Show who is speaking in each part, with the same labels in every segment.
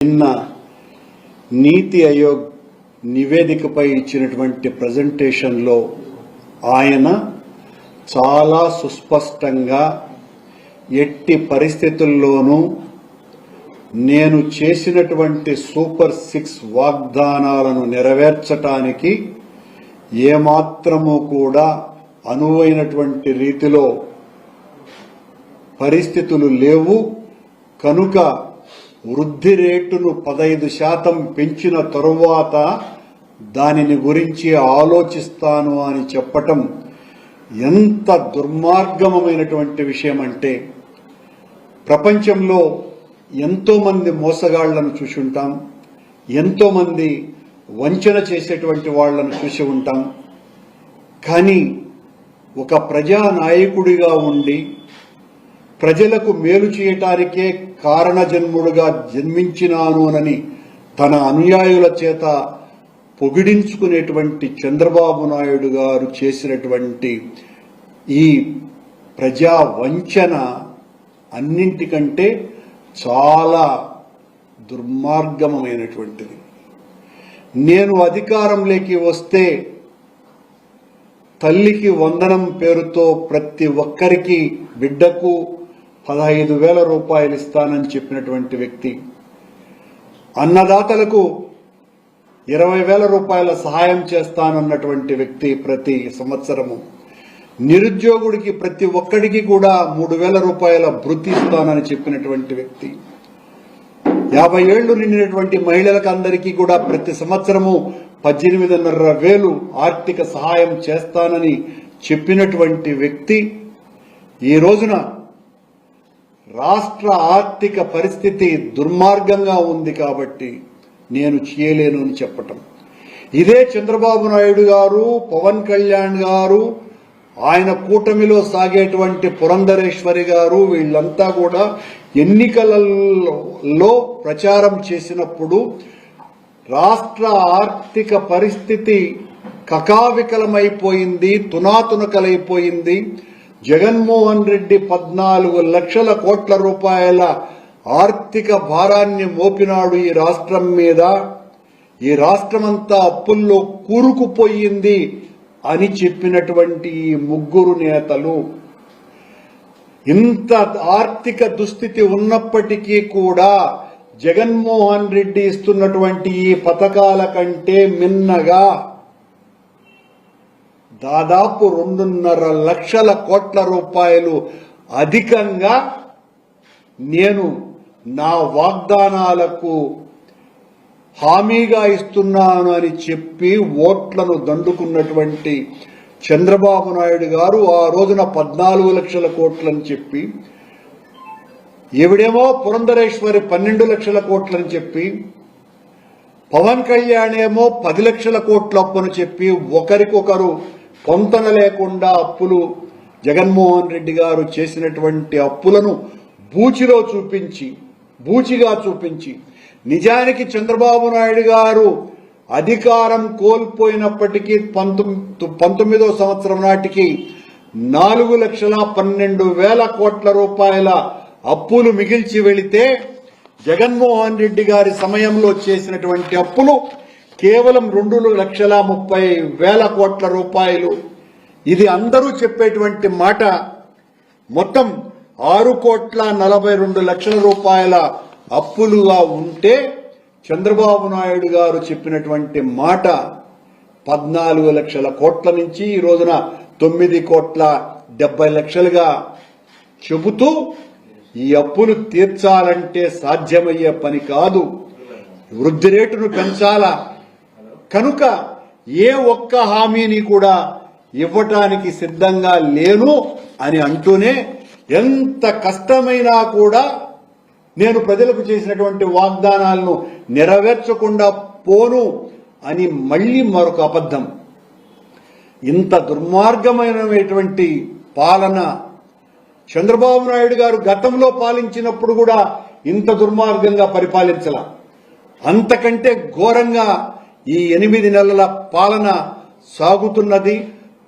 Speaker 1: నిన్న నీతి ఆయోగ్ నివేదికపై ఇచ్చినటువంటి ప్రజెంటేషన్లో ఆయన చాలా సుస్పష్టంగా ఎట్టి పరిస్థితుల్లోనూ నేను చేసినటువంటి సూపర్ 6 వాగ్దానాలను నెరవేర్చటానికి ఏమాత్రము కూడా అనువైనటువంటి రీతిలో పరిస్థితులు లేవు కనుక వృద్ధి రేటును 15% పెంచిన తరువాత దానిని గురించి ఆలోచిస్తాను అని చెప్పటం ఎంత దుర్మార్గమైనటువంటి విషయం అంటే ప్రపంచంలో ఎంతో మంది మోసగాళ్లను చూసి ఉంటాం, ఎంతో మంది వంచన చేసేటువంటి వాళ్లను చూసి ఉంటాం. కానీ ఒక ప్రజా నాయకుడిగా ఉండి ప్రజలకు మేలు చేయటానికే కారణజన్ముడుగా జన్మించినానోనని తన అనుయాయుల చేత పొగిడించుకునేటువంటి చంద్రబాబు నాయుడు గారు చేసినటువంటి ఈ ప్రజా వంచన అన్నింటికంటే చాలా దుర్మార్గమైనటువంటిది. నేను అధికారంలోకి వస్తే తల్లికి వందనం పేరుతో ప్రతి ఒక్కరికి బిడ్డకు 15,000 రూపాయలు ఇస్తానని చెప్పినటువంటి వ్యక్తి, అన్నదాతలకు 20,000 రూపాయల సహాయం చేస్తానన్నటువంటి వ్యక్తి, ప్రతి సంవత్సరము నిరుద్యోగుడికి ప్రతి ఒక్కడికి కూడా 3,000 రూపాయల భృతి ఇస్తానని చెప్పినటువంటి వ్యక్తి, 50 ఏళ్లు నిండినటువంటి మహిళలకు అందరికీ కూడా ప్రతి సంవత్సరము 18,500 ఆర్థిక సహాయం చేస్తానని చెప్పినటువంటి వ్యక్తి ఈ రోజున రాష్ట్ర ఆర్థిక పరిస్థితి దుర్మార్గంగా ఉంది కాబట్టి నేను చేయలేను అని చెప్పటం. ఇదే చంద్రబాబు నాయుడు గారు, పవన్ కళ్యాణ్ గారు, ఆయన కూటమిలో సాగేటువంటి పురంధరేశ్వరి గారు వీళ్ళంతా కూడా ఎన్నికలలో ప్రచారం చేసినప్పుడు రాష్ట్ర ఆర్థిక పరిస్థితి కకావికలమైపోయింది, తునాతునకలైపోయింది. జగన్మోహన్ రెడ్డి 14 లక్షల కోట్ల రూపాయల ఆర్థిక భారాన్ని మోపినాడు ఈ రాష్ట్రం మీద, ఈ రాష్ట్రమంతా అప్పుల్లో కూరుకుపోయింది అని చెప్పినటువంటి ఈ ముగ్గురు నేతలు ఇంత ఆర్థిక దుస్థితి ఉన్నప్పటికీ కూడా జగన్మోహన్ రెడ్డి ఇస్తున్నటువంటి ఈ పథకాల కంటే మిన్నగా దాదాపు 2.5 లక్షల కోట్ల రూపాయలు అధికంగా నేను నా వాగ్దానాలకు హామీగా ఇస్తున్నాను అని చెప్పి ఓట్లను దండుకున్నటువంటి చంద్రబాబు నాయుడు గారు ఆ రోజున 14 లక్షల కోట్లని చెప్పి, ఈవిడేమో పురంధరేశ్వరి 12 లక్షల కోట్లని చెప్పి, పవన్ కళ్యాణ్ ఏమో 10 లక్షల కోట్ల అప్పును చెప్పి ఒకరికొకరు పొంతన లేకుండా అప్పులు, జగన్మోహన్ రెడ్డి గారు చేసినటువంటి అప్పులను బూచిగా చూపించి నిజానికి చంద్రబాబు నాయుడు గారు అధికారం కోల్పోయినప్పటికీ 19వ సంవత్సరం నాటికి 4,12,000 కోట్ల రూపాయల అప్పులు మిగిల్చి వెళితే జగన్మోహన్ రెడ్డి గారి సమయంలో చేసినటువంటి అప్పులు కేవలం 2,30,000 కోట్ల రూపాయలు. ఇది అందరూ చెప్పేటువంటి మాట. మొత్తం 6,42,00,000 రూపాయల అప్పులుగా ఉంటే చంద్రబాబు నాయుడు గారు చెప్పినటువంటి మాట 14 లక్షల కోట్ల నుంచి ఈ రోజున 9,70,00,000గా చెబుతూ ఈ అప్పులు తీర్చాలంటే సాధ్యమయ్యే పని కాదు, వృద్ధి రేటును పెంచాలా, కనుక ఏ ఒక్క హామీని కూడా ఇవ్వటానికి సిద్ధంగా లేను అని అంటూనే ఎంత కష్టమైనా కూడా నేను ప్రజలకు చేసినటువంటి వాగ్దానాలను నెరవేర్చకుండా పోను అని మళ్లీ మరొక అబద్ధం. ఇంత దుర్మార్గమైనటువంటి పాలన చంద్రబాబు నాయుడు గారు గతంలో పాలించినప్పుడు కూడా ఇంత దుర్మార్గంగా పరిపాలించాల. అంతకంటే ఘోరంగా ఈ 8 నెలల పాలన సాగుతున్నది.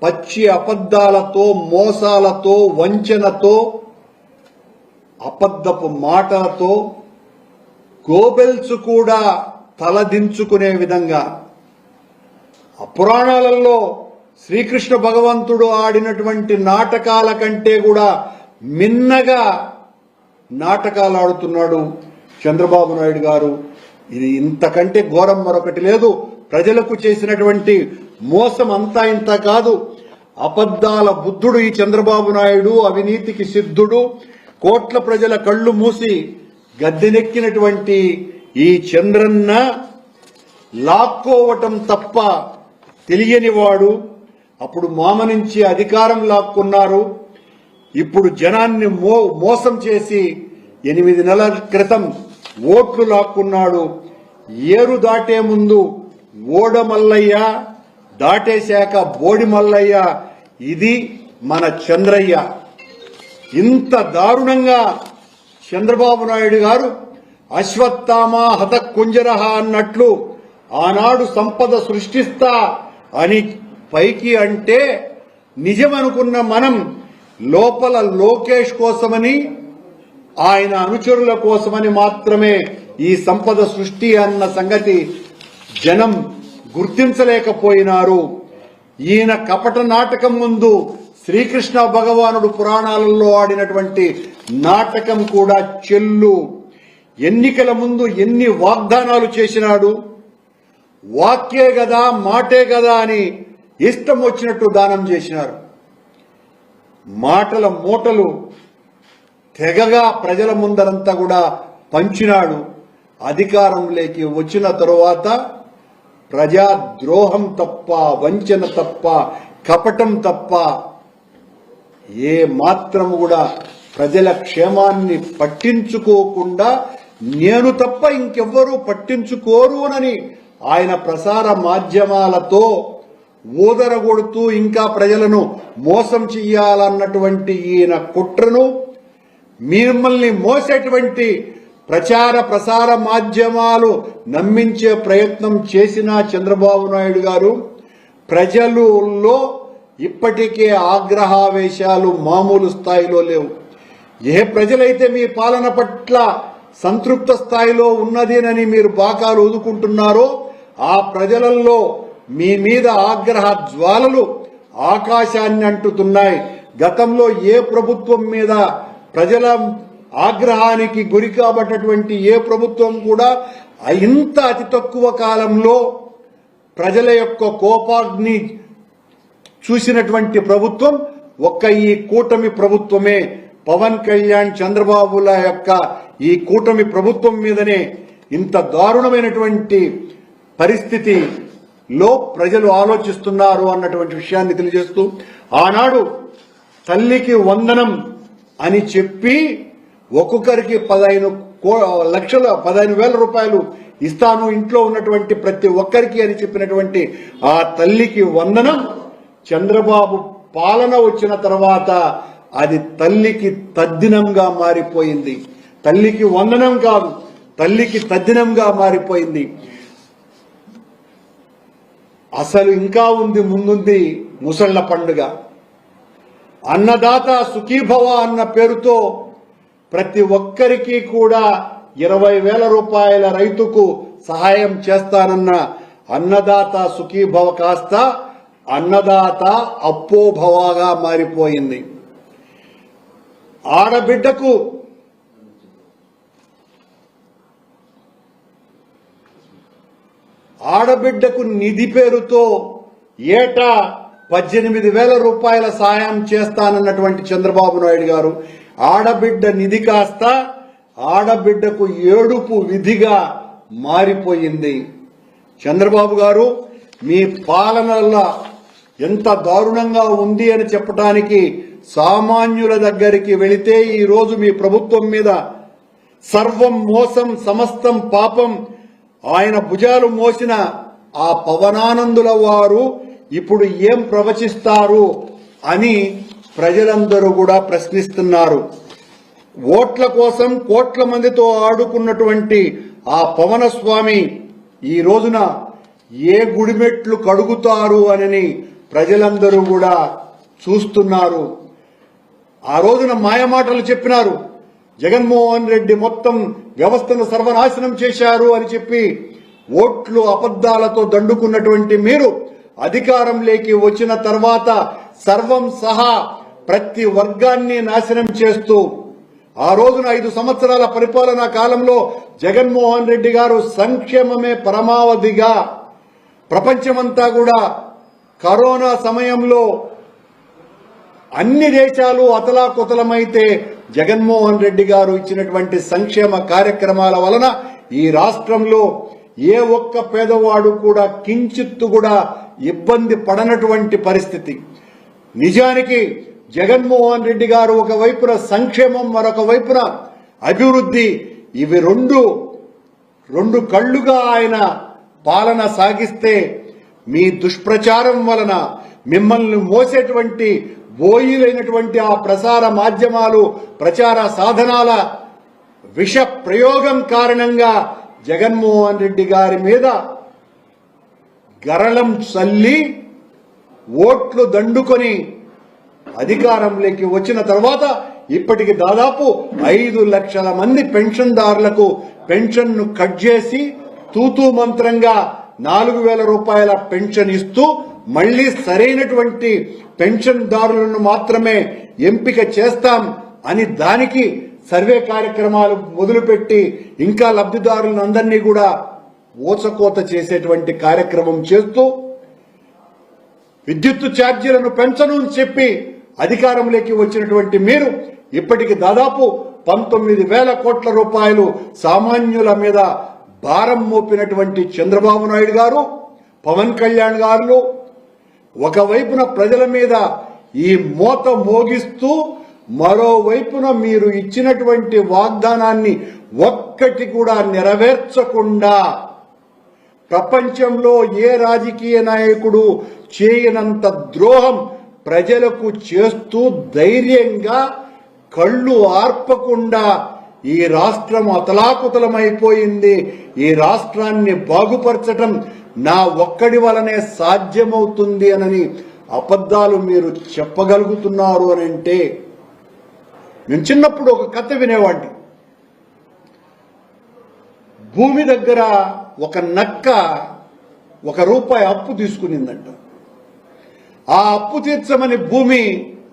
Speaker 1: పచ్చి అబద్దాలతో, మోసాలతో, వంచనతో, అబద్ధపు మాటలతో గోబెల్స్ కూడా తలదించుకునే విధంగా పురాణాలలో శ్రీకృష్ణ భగవంతుడు ఆడినటువంటి నాటకాల కంటే కూడా మిన్నగా నాటకాలు ఆడుతున్నాడు చంద్రబాబు నాయుడు గారు. ఇది ఇంతకంటే ఘోరం మరొకటి లేదు. ప్రజలకు చేసినటువంటి మోసం అంతా ఇంత కాదు. అబద్ధాల బుద్ధుడు ఈ చంద్రబాబు నాయుడు, అవినీతికి సిద్ధుడు. కోట్ల ప్రజల కళ్లు మూసి గద్దెనెక్కినటువంటి ఈ చంద్రన్న లాక్కోవటం తప్ప తెలియనివాడు. అప్పుడు మామ నుంచి అధికారం లాక్కున్నారు. ఇప్పుడు జనాన్ని మోసం చేసి 8 నెలల క్రితం ఓట్లు లాక్కున్నాడు. ఏరు దాటే ముందు ఓడమల్లయ్య, దాటేశాక బోడి మల్లయ్య. ఇది మన చంద్రయ్య. ఇంత దారుణంగా చంద్రబాబు నాయుడు గారు అశ్వత్థామ హత కుంజరహ అన్నట్లు ఆనాడు సంపద సృష్టిస్తా అని పైకి అంటే నిజమనుకున్న మనం లోపల లోకేష్ కోసమని, ఆయన అనుచరుల కోసమని మాత్రమే ఈ సంపద సృష్టి అన్న సంగతి జనం గుర్తించలేకపోయినారు. ఈయన కపట నాటకం ముందు శ్రీకృష్ణ భగవానుడు పురాణాలలో ఆడినటువంటి నాటకం కూడా చెల్లు. ఎన్నికల ముందు ఎన్ని వాగ్దానాలు చేసినాడు. వాక్యే గదా మాటే గదా అని ఇష్టం వచ్చినట్టు దానం చేసినారు. మాటల మూటలు తెగగా ప్రజల ముందరంతా కూడా పంచినాడు. అధికారంలోకి వచ్చిన తరువాత ప్రజాద్రోహం తప్ప, వంచన తప్ప, కపటం తప్ప ఏ మాత్రం కూడా ప్రజల క్షేమాన్ని పట్టించుకోకుండా నేను తప్ప ఇంకెవ్వరూ పట్టించుకోరునని ఆయన ప్రసార మాధ్యమాలతో ఊదరగొడుతూ ఇంకా ప్రజలను మోసం చెయ్యాలన్నటువంటి ఈయన కుట్రను మిమ్మల్ని మోసేటువంటి ప్రసార మాధ్యమాలు నమ్మించే ప్రయత్నం చేసిన చంద్రబాబు నాయుడు గారు ప్రజలలో ఇప్పటికే ఆగ్రహావేశాలు మామూలు స్థాయిలో లేవు. ఏ ప్రజలైతే మీ పాలన పట్ల సంతృప్త స్థాయిలో ఉన్నదేనని మీరు బాకాలు ఊదుకుంటున్నారో ఆ ప్రజలలో మీ మీద ఆగ్రహ జ్వాలలు ఆకాశాన్ని అంటుతున్నాయి. గతంలో ఏ ప్రభుత్వం మీద ప్రజల ఆగ్రహానికి గురి కాబట్టినటువంటి ఏ ప్రభుత్వం కూడా ఇంత అతి తక్కువ కాలంలో ప్రజల యొక్క కోపాగ్ని చూసినటువంటి ప్రభుత్వం ఒక్క ఈ కూటమి ప్రభుత్వమే. పవన్ కళ్యాణ్, చంద్రబాబుల యొక్క ఈ కూటమి ప్రభుత్వం మీదనే ఇంత దారుణమైనటువంటి పరిస్థితిలో ప్రజలు ఆలోచిస్తున్నారు అన్నటువంటి విషయాన్ని తెలియజేస్తూ, ఆనాడు తల్లికి వందనం అని చెప్పి ఒక్కొక్కరికి 15,00,000 రూపాయలు ఇస్తాను ఇంట్లో ఉన్నటువంటి ప్రతి ఒక్కరికి అని చెప్పినటువంటి ఆ తల్లికి వందనం చంద్రబాబు పాలన వచ్చిన తర్వాత అది తల్లికి తద్దినంగా మారిపోయింది. తల్లికి వందనం కాదు, తల్లికి తద్దినంగా మారిపోయింది. అసలు ఇంకా ఉంది, ముందుంది ముసళ్ల పండుగ. అన్నదాత సుఖీభవ అన్న పేరుతో ప్రతి ఒక్కరికి కూడా 20,000 రూపాయల రైతుకు సహాయం చేస్తానన్న అన్నదాత సుఖీభవ కాస్త అన్నదాత అప్పోభవగా మారిపోయింది. ఆడబిడ్డకు నిధి పేరుతో ఏటా 18,000 రూపాయల సాయం చేస్తానన్నటువంటి చంద్రబాబు నాయుడు గారు ఆడబిడ్డ నిధి కాస్త ఆడబిడ్డకు ఏడుపు విధిగా మారిపోయింది. చంద్రబాబు గారు మీ పాలనలో ఎంత దారుణంగా ఉంది అని చెప్పడానికి సామాన్యుల దగ్గరికి వెళితే ఈ రోజు మీ ప్రభుత్వం మీద సర్వం మోసం, సమస్తం పాపం, ఆయన భుజాలు మోసిన ఆ పవనానందుల వారు ఇప్పుడు ఏం ప్రవచిస్తారు అని ప్రజలందరూ కూడా ప్రశ్నిస్తున్నారు. ఓట్ల కోసం కోట్ల మందితో ఆడుకున్నటువంటి ఆ పవన స్వామి ఈ రోజున ఏ గుడిమెట్లు కడుగుతారు అని ప్రజలందరూ కూడా చూస్తున్నారు. ఆ రోజున మాయమాటలు చెప్పినారు. జగన్మోహన్ రెడ్డి మొత్తం వ్యవస్థను సర్వనాశనం చేశారు అని చెప్పి ఓట్లు అబద్ధాలతో దండుకున్నటువంటి మీరు అధికారంలోకి వచ్చిన తర్వాత సర్వం సహా ప్రతి వర్గాన్ని నాశనం చేస్తూ ఆ రోజున 5 సంవత్సరాల పరిపాలనా కాలంలో జగన్మోహన్ రెడ్డి గారు సంక్షేమమే పరమావధిగా ప్రపంచమంతా కూడా కరోనా సమయంలో అన్ని దేశాలు అతలాకుతలమైతే జగన్మోహన్ రెడ్డి గారు ఇచ్చినటువంటి సంక్షేమ కార్యక్రమాల వలన ఈ రాష్ట్రంలో ఏ ఒక్క పేదవాడు కూడా కించిత్తు కూడా ఇబ్బంది పడనటువంటి పరిస్థితి. నిజానికి జగన్మోహన్ రెడ్డి గారు ఒకవైపున సంక్షేమం, మరొక వైపున అభివృద్ధి, ఇవి రెండు కళ్లుగా ఆయన పాలన సాగిస్తే మీ దుష్ప్రచారం వలన మిమ్మల్ని మోసేటువంటి బోయిలైనటువంటి ఆ ప్రసార మాధ్యమాలు, ప్రచార సాధనాల విష ప్రయోగం కారణంగా జగన్మోహన్ రెడ్డి గారి మీద గరళం చల్లి ఓట్లు దండుకొని అధికారంలోకి వచ్చిన తర్వాత ఇప్పటికి దాదాపు 5 లక్షల మంది పెన్షన్దారులకు పెన్షన్ను కట్ చేసి తూతూ మంత్రంగా 4,000 రూపాయల పెన్షన్ ఇస్తూ మళ్లీ సరైనటువంటి పెన్షన్దారులను మాత్రమే ఎంపిక చేస్తాం అని దానికి సర్వే కార్యక్రమాలు మొదలుపెట్టి ఇంకా లబ్ధిదారులను అందరినీ కూడా ఊచకోత చేసేటువంటి కార్యక్రమం చేస్తూ విద్యుత్ ఛార్జీలను పెంచను అని చెప్పి అధికారంలోకి వచ్చినటువంటి మీరు ఇప్పటికి దాదాపు 19,000 కోట్ల రూపాయలు సామాన్యుల మీద భారం మోపినటువంటి చంద్రబాబు నాయుడు గారు, పవన్ కళ్యాణ్ గారు ఒకవైపున ప్రజల మీద ఈ మోత మోగిస్తూ మరోవైపున మీరు ఇచ్చినటువంటి వాగ్దానాన్ని ఒక్కటి కూడా నెరవేర్చకుండా ప్రపంచంలో ఏ రాజకీయ నాయకుడు చేయనంత ద్రోహం ప్రజలకు చేస్తూ ధైర్యంగా కళ్ళు ఆర్పకుండా ఈ రాష్ట్రం అతలాకుతలమైపోయింది, ఈ రాష్ట్రాన్ని బాగుపరచటం నా ఒక్కడి వలనే సాధ్యమవుతుంది అని అబద్ధాలు మీరు చెప్పగలుగుతున్నారు అని అంటే, నేను చిన్నప్పుడు ఒక కథ వినేవాడిని. భూమి దగ్గర ఒక నక్క ₹1 అప్పు తీసుకునిందంట. ఆ అప్పు తీర్చమని భూమి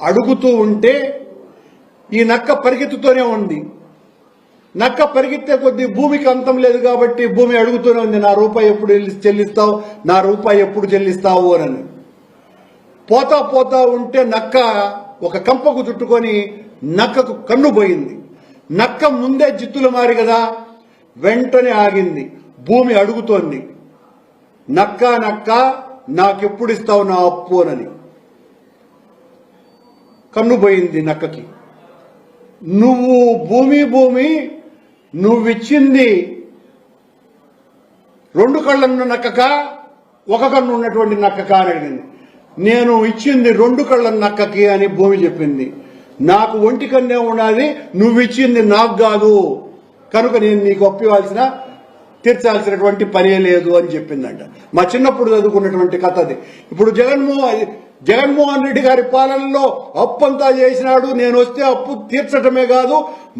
Speaker 1: అడుగుతూ ఉంటే ఈ నక్క పరిగెత్తుతూనే ఉంది. నక్క పరిగెత్తే కొద్దీ భూమికి అంతం లేదు కాబట్టి భూమి అడుగుతూనే ఉంది, నా రూపాయి ఎప్పుడు చెల్లిస్తావు, నా రూపాయి ఎప్పుడు చెల్లిస్తావు అని. పోతా పోతా ఉంటే నక్క ఒక కంపకు చుట్టుకొని నక్కకు కన్ను పోయింది. నక్క ముందే జిత్తులు మారి కదా, వెంటనే ఆగింది. భూమి అడుగుతోంది, నక్క నక్క నాకెప్పుడు ఇస్తావు నా అప్పు అని. కన్ను పోయింది నక్కకి. నువ్వు భూమి నువ్విచ్చింది 2 కళ్ళన్న నక్కక, 1 కన్ను ఉన్నటువంటి నక్కక అని అడిగింది. నేను ఇచ్చింది 2 కళ్ళ నక్కకి అని భూమి చెప్పింది. నాకు 1 కన్నే ఉన్నది, నువ్విచ్చింది నాకు కాదు, కనుక నేను నీకు అప్పివాల్సిన తీర్చాల్సినటువంటి పనే లేదు అని చెప్పిందంట. మా చిన్నప్పుడు చదువుకున్నటువంటి కథ అది. ఇప్పుడు జగన్మోహన్ రెడ్డి గారి పాలనలో అప్పు అంతా చేసినాడు. నేను వస్తే అప్పు తీర్చటమే కాదు,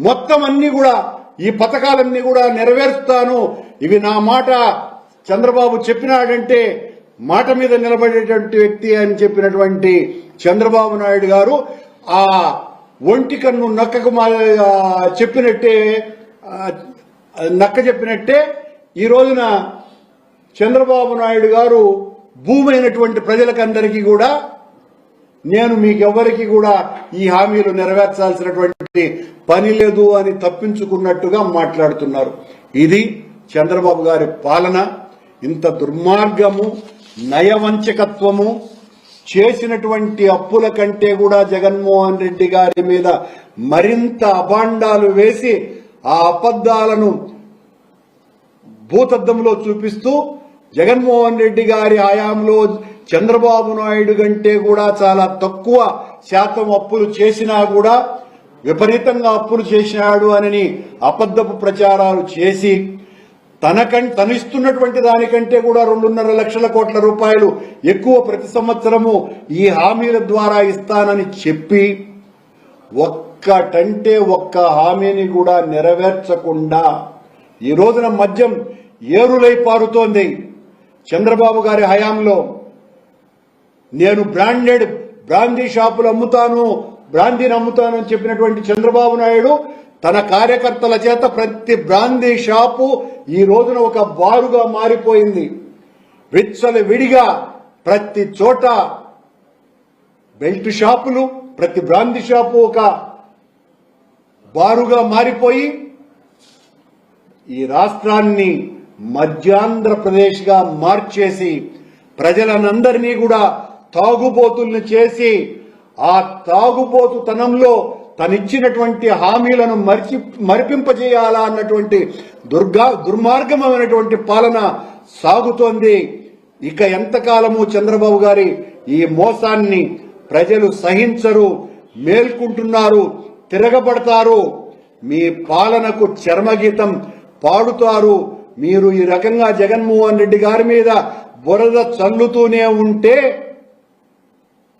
Speaker 1: మొత్తం అన్ని కూడా ఈ పథకాలన్నీ కూడా నెరవేరుస్తాను, ఇవి నా మాట చంద్రబాబు చెప్పినాడంటే మాట మీద నిలబడేటువంటి వ్యక్తి అని చెప్పినటువంటి చంద్రబాబు నాయుడు గారు ఆ 1 కన్ను నక్కకు నక్క చెప్పినట్టే ఈ రోజున చంద్రబాబు నాయుడు గారు భూమి అయినటువంటి ప్రజలకందరికీ కూడా నేను మీకెవ్వరికి కూడా ఈ హామీలు నెరవేర్చాల్సినటువంటి పని లేదు అని తప్పించుకున్నట్టుగా మాట్లాడుతున్నారు. ఇది చంద్రబాబు గారి పాలన. ఇంత దుర్మార్గము, నయవంచకత్వము, చేసినటువంటి అప్పుల కంటే కూడా జగన్మోహన్ రెడ్డి గారి మీద మరింత అభాండాలు వేసి ఆ అబద్ధాలను భూతద్దంలో చూపిస్తూ జగన్మోహన్ రెడ్డి గారి హయాంలో చంద్రబాబు నాయుడు కంటే కూడా చాలా తక్కువ శాతం అప్పులు చేసినా కూడా విపరీతంగా అప్పులు చేసినాడు అని అబద్ధపు ప్రచారాలు చేసి తను ఇస్తున్నటువంటి దానికంటే కూడా 2.5 లక్షల కోట్ల రూపాయలు ఎక్కువ ప్రతి సంవత్సరము ఈ హామీల ద్వారా ఇస్తానని చెప్పి ఒక్క ఒక్కటంటే ఒక్క హామీని కూడా నెరవేర్చకుండా ఈ రోజున మద్యం ఏరులై పారుతోంది. చంద్రబాబు గారి హయాంలో నేను బ్రాందీ షాపులు అమ్ముతాను, బ్రాందీని అమ్ముతాను అని చెప్పినటువంటి చంద్రబాబు నాయుడు తన కార్యకర్తల చేత ప్రతి బ్రాందీ షాపు ఈ రోజున ఒక బారుగా మారిపోయింది. విడిగా ప్రతి చోట బెల్ట్ షాపులు, ప్రతి బ్రాందీ షాపు ఒక బారుగా మారిపోయి ఈ రాష్ట్రాన్ని మధ్యాంధ్రప్రదేశ్ గా మార్చేసి ప్రజలనందరినీ కూడా తాగుబోతుల్ని చేసి ఆ తాగుబోతుతనంలో తనిచ్చినటువంటి హామీలను మరిపింపజేయాలా అన్నటువంటి దుర్మార్గమైనటువంటి పాలన సాగుతోంది. ఇక ఎంతకాలము చంద్రబాబు గారి ఈ మోసాన్ని ప్రజలు సహించరు, మేల్కుంటున్నారు, తిరగబడతారు, మీ పాలనకు చర్మగీతం పాడుతారు. మీరు ఈ రకంగా జగన్మోహన్ రెడ్డి గారి మీద బురద చల్లుతూనే ఉంటే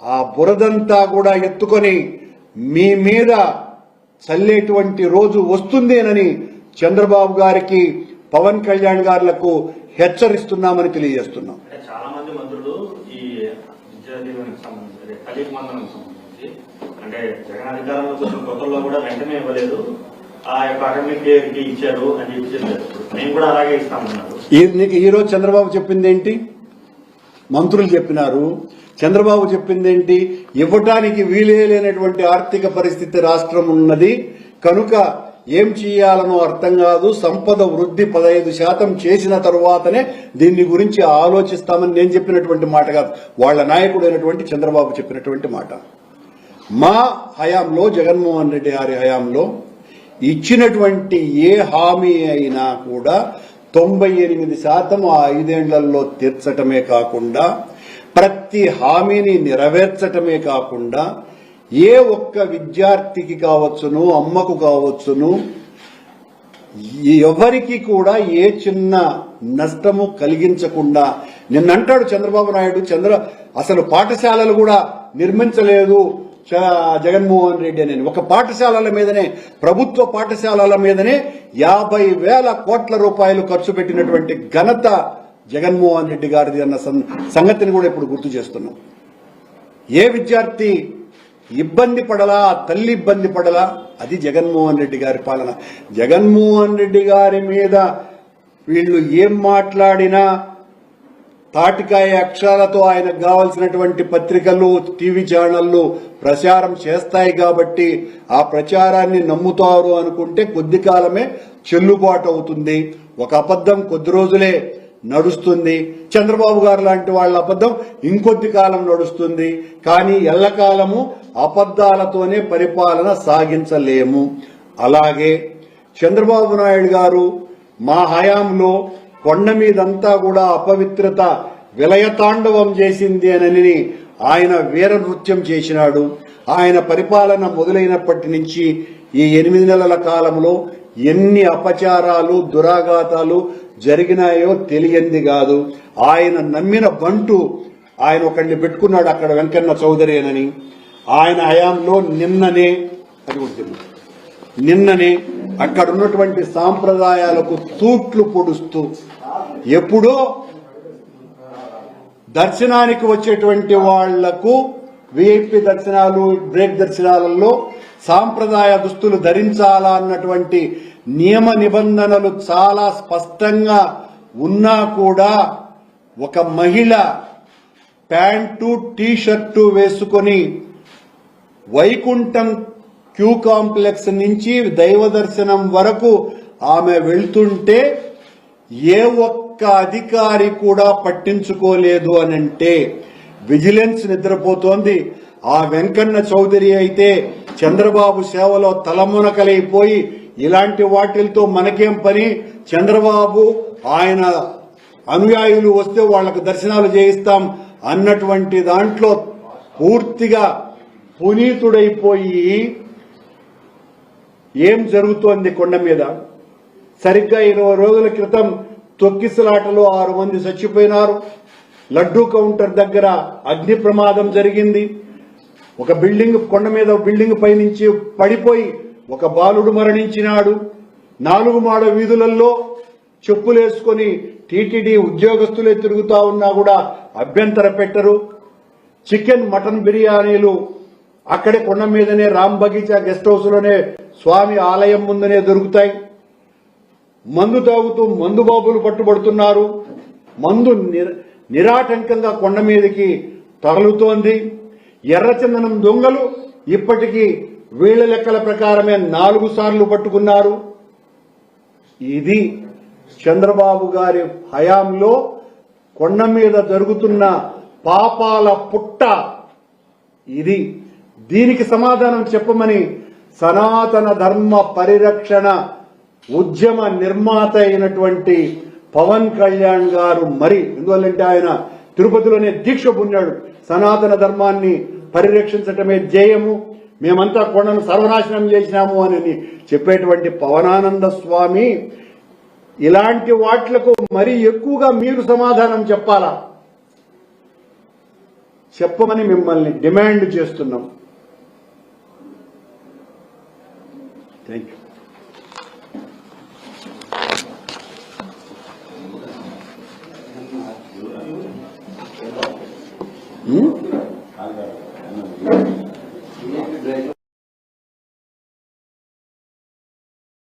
Speaker 1: ఆ బురదంతా కూడా ఎత్తుకొని మీ మీద చల్లేటువంటి రోజు వస్తుందేనని చంద్రబాబు గారికి, పవన్ కళ్యాణ్ గారులకు హెచ్చరిస్తున్నామని తెలియజేస్తున్నాం.
Speaker 2: చాలా మంది మంత్రులు ఈ విద్యాదీవెనకు సంబంధించి ఖలీఫ్ మందనకు సంబంధించి అంటే జగన్ అధికారంలో కొంచెం కొత్తలో కూడా వెంటనే ఇవ్వలేదు, ఆ యొక్క అకాడమిక్ ఇయర్ కి ఇచ్చారు అని చెప్పి చెప్పారు. మేము కూడా అలాగే ఇస్తామన్నారు.
Speaker 1: ఈ రోజు చంద్రబాబు చెప్పింది ఏంటి? మంత్రులు చెప్పినారు. చంద్రబాబు చెప్పిందేంటి? ఇవ్వటానికి వీలే లేనటువంటి ఆర్థిక పరిస్థితి రాష్ట్రం ఉన్నది కనుక ఏం చేయాలనో అర్థం కాదు, సంపద వృద్ధి 15% చేసిన తరువాతనే దీన్ని గురించి ఆలోచిస్తామని నేను చెప్పినటువంటి మాట కాదు, వాళ్ల నాయకుడైనటువంటి చంద్రబాబు చెప్పినటువంటి మాట. మా హయాంలో, జగన్మోహన్ రెడ్డి గారి హయాంలో ఇచ్చినటువంటి ఏ హామీ అయినా కూడా 98% ఆ 5 ఏళ్లలో తీర్చటమే కాకుండా ప్రతి హామీని నెరవేర్చటమే కాకుండా ఏ ఒక్క విద్యార్థికి కావచ్చును, అమ్మకు కావచ్చును, ఎవరికి కూడా ఏ చిన్న నష్టము కలిగించకుండా నిన్నంటాడు చంద్రబాబు నాయుడు, అసలు పాఠశాలలు కూడా నిర్మించలేదు జగన్మోహన్ రెడ్డి అని. ఒక పాఠశాలల మీదనే, ప్రభుత్వ పాఠశాలల మీదనే 50,000 కోట్ల రూపాయలు ఖర్చు పెట్టినటువంటి ఘనత జగన్మోహన్ రెడ్డి గారిది అన్న సంగతిని కూడా ఇప్పుడు గుర్తు చేస్తున్నాం. ఏ విద్యార్థి ఇబ్బంది పడలా, తల్లి ఇబ్బంది పడలా, అది జగన్మోహన్ రెడ్డి గారి పాలన. జగన్మోహన్ రెడ్డి గారి మీద వీళ్ళు ఏం మాట్లాడినా తాటికాయ అక్షరాలతో ఆయనకు కావాల్సినటువంటి పత్రికలు, టీవీ ఛానళ్లు ప్రచారం చేస్తాయి కాబట్టి ఆ ప్రచారాన్ని నమ్ముతారు అనుకుంటే కొద్ది కాలమే చెల్లుబాటు అవుతుంది. ఒక అబద్ధం కొద్ది రోజులే నడుస్తుంది. చంద్రబాబు గారు లాంటి వాళ్ళ అబద్ధం ఇంకొద్ది కాలం నడుస్తుంది. కానీ ఎల్లకాలము అబద్దాలతోనే పరిపాలన సాగించలేము. అలాగే చంద్రబాబు నాయుడు గారు మా హయాంలో కొండ మీదంతా కూడా అపవిత్రత విలయతాండవం చేసింది అని ఆయన వీర నృత్యం చేసినాడు. ఆయన పరిపాలన మొదలైనప్పటి నుంచి ఈ 8 నెలల కాలంలో ఎన్ని అపచారాలు, దురాఘాతాలు జరిగినాయో తెలియంది కాదు. ఆయన నమ్మిన బంటు ఆయన ఒకరిని పెట్టుకున్నాడు అక్కడ, వెంకన్న చౌదరి అని. ఆయన హయాంలో నిన్ననే అక్కడ ఉన్నటువంటి సాంప్రదాయాలకు తూట్లు పొడుస్తూ ఎప్పుడో దర్శనానికి వచ్చేటువంటి వాళ్లకు విఐపి దర్శనాలు, బ్రేక్ దర్శనాలలో సాంప్రదాయ దుస్తులు ధరించాలా అన్నటువంటి నియమ నిబంధనలు చాలా స్పష్టంగా ఉన్నా కూడా ఒక మహిళ ప్యాంటు, టీ షర్టు వేసుకొని వైకుంఠం క్యూ కాంప్లెక్స్ నుంచి దైవ దర్శనం వరకు ఆమె వెళ్తుంటే ఏ ఒక్క అధికారి కూడా పట్టించుకోలేదు అనంటే విజిలెన్స్ నిద్రపోతోంది. ఆ వెంకన్న చౌదరి అయితే చంద్రబాబు సేవలో తలమునకలైపోయి ఇలాంటి వాటిలతో మనకేం పని, చంద్రబాబు ఆయన అనుయాయులు వస్తే వాళ్లకు దర్శనాలు చేయిస్తాం అన్నటువంటి దాంట్లో పూర్తిగా పునీతుడైపోయి ఏం జరుగుతోంది కొండ మీద? సరిగ్గా 20 రోజుల క్రితం తొక్కిసలాటలో 6 మంది చచ్చిపోయినారు. లడ్డూ కౌంటర్ దగ్గర అగ్ని ప్రమాదం జరిగింది. ఒక బిల్డింగ్ కొండ మీద బిల్డింగ్ పైనుంచి పడిపోయి ఒక బాలుడు మరణించినాడు. 4 మాడ వీధులలో చెప్పులేసుకొని టీటీడీ ఉద్యోగస్తులే తిరుగుతా ఉన్నా కూడా అభ్యంతర పెట్టరు. చికెన్ మటన్ బిర్యానీలు అక్కడే కొండ మీదనే రామ్ బగీచా గెస్ట్ హౌస్ లోనే స్వామి ఆలయం ముందునే దొరుకుతాయి. మందు తాగుతూ మందు బాబులు పట్టుబడుతున్నారు. మందు నిరాటంకంగా కొండ మీదకి తరలుతోంది. ఎర్రచందనం దొంగలు ఇప్పటికీ వీళ్ల లెక్కల ప్రకారమే 4 సార్లు పట్టుకున్నారు. ఇది చంద్రబాబు గారి హయాంలో కొండ మీద జరుగుతున్న పాపాల పుట్ట. ఇది దీనికి సమాధానం చెప్పమని సనాతన ధర్మ పరిరక్షణ ఉద్యమ నిర్మాత అయినటువంటి పవన్ కళ్యాణ్ గారు మరి ఎందువల్లంటే ఆయన తిరుపతిలోనే దీక్ష పొందాడు. సనాతన ధర్మాన్ని పరిరక్షించటమే ధ్యేయము, మేమంతా కొండను సర్వనాశనం చేసినాము అని చెప్పేటువంటి పవనానంద స్వామి ఇలాంటి వాట్లకు మరీ ఎక్కువగా మీరు సమాధానం చెప్పాలా, చెప్పమని మిమ్మల్ని డిమాండ్ చేస్తున్నాం. Thank you.